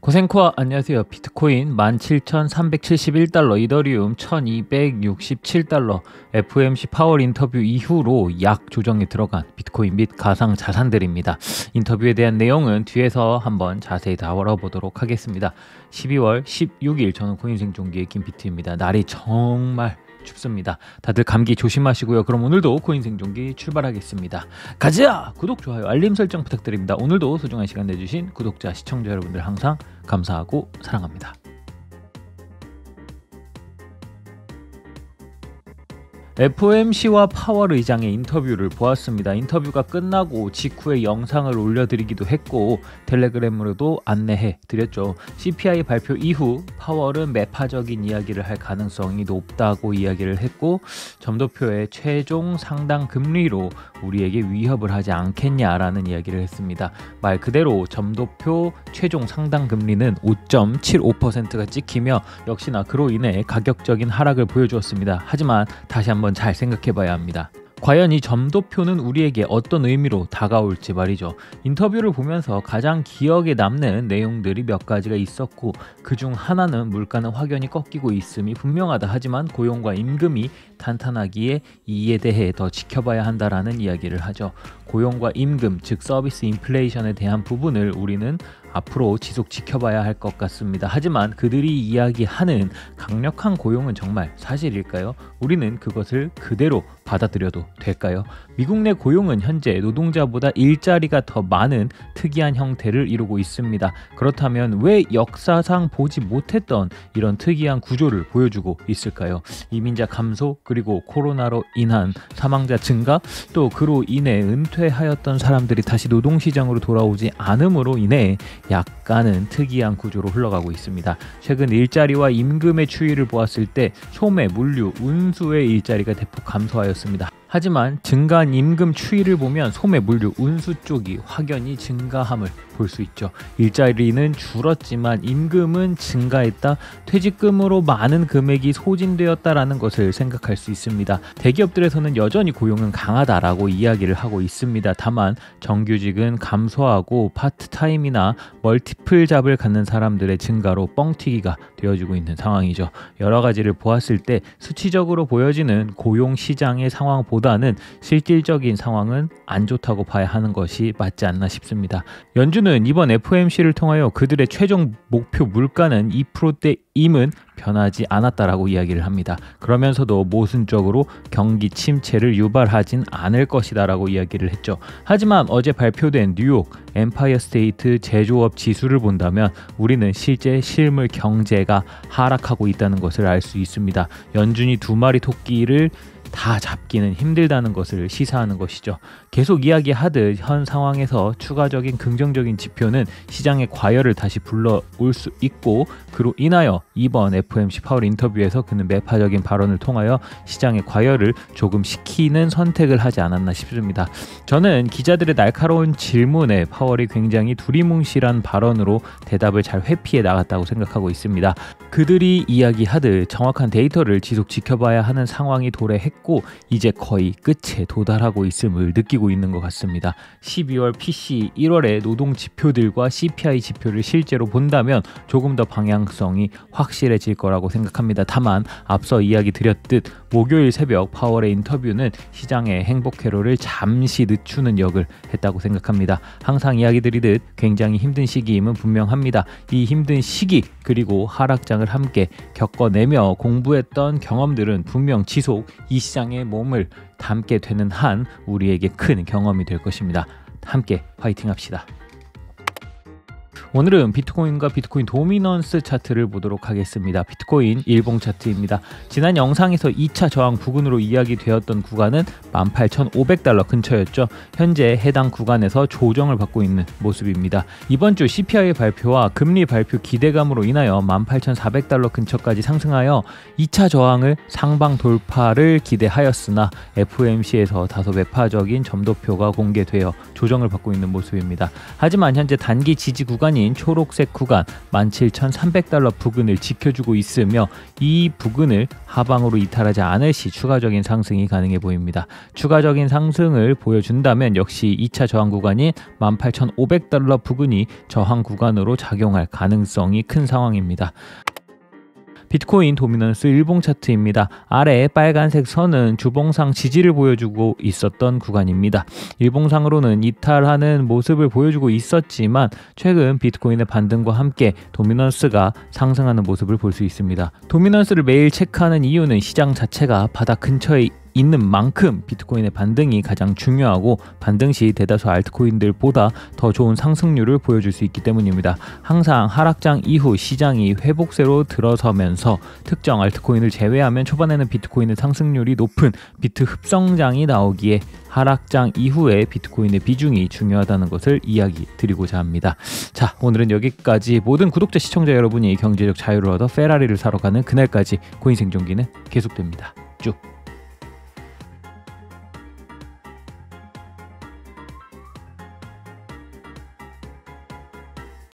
고생코아 안녕하세요. 비트코인 17,371달러, 이더리움 1,267달러, FOMC 파월 인터뷰 이후로 약 조정에 들어간 비트코인 및 가상 자산들입니다. 인터뷰에 대한 내용은 뒤에서 한번 자세히 다뤄보도록 하겠습니다. 12월 16일 저는 코인생존기의 김비트입니다. 날이 정말 춥습니다. 다들 감기 조심하시고요. 그럼 오늘도 코인생존기 출발하겠습니다. 가자! 구독, 좋아요, 알림 설정 부탁드립니다. 오늘도 소중한 시간 내주신 구독자, 시청자 여러분들 항상 감사하고 사랑합니다. FOMC와 파월 의장의 인터뷰를 보았습니다. 인터뷰가 끝나고 직후에 영상을 올려드리기도 했고 텔레그램으로도 안내해 드렸죠. CPI 발표 이후 파월은 매파적인 이야기를 할 가능성이 높다고 이야기를 했고 점도표의 최종 상당 금리로 우리에게 위협을 하지 않겠냐라는 이야기를 했습니다. 말 그대로 점도표 최종 상당 금리는 5.75%가 찍히며 역시나 그로 인해 가격적인 하락을 보여주었습니다. 하지만 다시 한번 잘 생각해 봐야 합니다. 과연 이 점도표는 우리에게 어떤 의미로 다가올지 말이죠. 인터뷰를 보면서 가장 기억에 남는 내용들이 몇 가지가 있었고 그중 하나는 물가는 확연히 꺾이고 있음이 분명하다. 하지만 고용과 임금이 탄탄하기에 이에 대해 더 지켜봐야 한다라는 이야기를 하죠. 고용과 임금, 즉 서비스 인플레이션에 대한 부분을 우리는 앞으로 지속 지켜봐야 할 것 같습니다. 하지만 그들이 이야기하는 강력한 고용은 정말 사실일까요? 우리는 그것을 그대로 받아들여도 될까요? 미국 내 고용은 현재 노동자보다 일자리가 더 많은 특이한 형태를 이루고 있습니다. 그렇다면 왜 역사상 보지 못했던 이런 특이한 구조를 보여주고 있을까요? 이민자 감소, 그리고 코로나로 인한 사망자 증가, 또 그로 인해 은퇴하였던 사람들이 다시 노동시장으로 돌아오지 않음으로 인해 약간은 특이한 구조로 흘러가고 있습니다. 최근 일자리와 임금의 추이를 보았을 때 소매, 물류, 운수의 일자리가 대폭 감소하였습니다. 하지만 증가한 임금 추이를 보면 소매, 물류, 운수 쪽이 확연히 증가함을 볼 수 있죠. 일자리는 줄었지만 임금은 증가했다. 퇴직금으로 많은 금액이 소진되었다라는 것을 생각할 수 있습니다. 대기업들에서는 여전히 고용은 강하다라고 이야기를 하고 있습니다. 다만 정규직은 감소하고 파트타임이나 멀티플 잡을 갖는 사람들의 증가로 뻥튀기가 되어지고 있는 상황이죠. 여러 가지를 보았을 때 수치적으로 보여지는 고용 시장의 상황보다는 실질적인 상황은 안 좋다고 봐야 하는 것이 맞지 않나 싶습니다. 연준은 이번 FOMC를 통하여 그들의 최종 목표 물가는 2%대임은 변하지 않았다라고 이야기를 합니다. 그러면서도 모순적으로 경기 침체를 유발하진 않을 것이다라고 이야기를 했죠. 하지만 어제 발표된 뉴욕 엠파이어 스테이트 제조업 지수를 본다면 우리는 실제 실물 경제가 하락하고 있다는 것을 알 수 있습니다. 연준이 두 마리 토끼를 다 잡기는 힘들다는 것을 시사하는 것이죠. 계속 이야기하듯 현 상황에서 추가적인 긍정적인 지표는 시장의 과열을 다시 불러올 수 있고 그로 인하여 이번 FOMC 파월 인터뷰에서 그는 매파적인 발언을 통하여 시장의 과열을 조금 식히는 선택을 하지 않았나 싶습니다. 저는 기자들의 날카로운 질문에 파월이 굉장히 두리뭉실한 발언으로 대답을 잘 회피해 나갔다고 생각하고 있습니다. 그들이 이야기하듯 정확한 데이터를 지속 지켜봐야 하는 상황이 도래했고 이제 거의 끝에 도달하고 있음을 느끼고 있는 것 같습니다. 12월 PC 1월의 노동 지표들과 CPI 지표를 실제로 본다면 조금 더 방향성이 확실해질 거라고 생각합니다. 다만 앞서 이야기 드렸듯 목요일 새벽 파월의 인터뷰는 시장의 행복 회로를 잠시 늦추는 역을 했다고 생각합니다. 항상 이야기 드리듯 굉장히 힘든 시기임은 분명합니다. 이 힘든 시기 그리고 하락장을 함께 겪어내며 공부했던 경험들은 분명 지속 이 시장의 몸을 담게 되는 한 우리에게 큰 경험이 될 것입니다. 함께 파이팅 합시다. 오늘은 비트코인과 비트코인 도미넌스 차트를 보도록 하겠습니다. 비트코인 일봉 차트입니다. 지난 영상에서 2차 저항 부근으로 이야기되었던 구간은 18,500달러 근처였죠. 현재 해당 구간에서 조정을 받고 있는 모습입니다. 이번 주 CPI 발표와 금리 발표 기대감으로 인하여 18,400달러 근처까지 상승하여 2차 저항을 상방 돌파를 기대하였으나 FOMC에서 다소 매파적인 점도표가 공개되어 조정을 받고 있는 모습입니다. 하지만 현재 단기 지지 구간이 구간인 초록색 구간 17,300달러 부근을 지켜주고 있으며 이 부근을 하방으로 이탈하지 않을 시 추가적인 상승이 가능해 보입니다. 추가적인 상승을 보여준다면 역시 2차 저항 구간인 18,500달러 부근이 저항 구간으로 작용할 가능성이 큰 상황입니다. 비트코인 도미넌스 일봉 차트입니다. 아래 빨간색 선은 주봉상 지지를 보여주고 있었던 구간입니다. 일봉상으로는 이탈하는 모습을 보여주고 있었지만 최근 비트코인의 반등과 함께 도미넌스가 상승하는 모습을 볼 수 있습니다. 도미넌스를 매일 체크하는 이유는 시장 자체가 바닥 근처에 있는 만큼 비트코인의 반등이 가장 중요하고 반등 시 대다수 알트코인들보다 더 좋은 상승률을 보여줄 수 있기 때문입니다. 항상 하락장 이후 시장이 회복세로 들어서면서 특정 알트코인을 제외하면 초반에는 비트코인의 상승률이 높은 비트 흡성장이 나오기에 하락장 이후에 비트코인의 비중이 중요하다는 것을 이야기 드리고자 합니다. 자, 오늘은 여기까지. 모든 구독자 시청자 여러분이 경제적 자유를 얻어 페라리를 사러 가는 그날까지 코인 생존기는 계속됩니다. 쭉.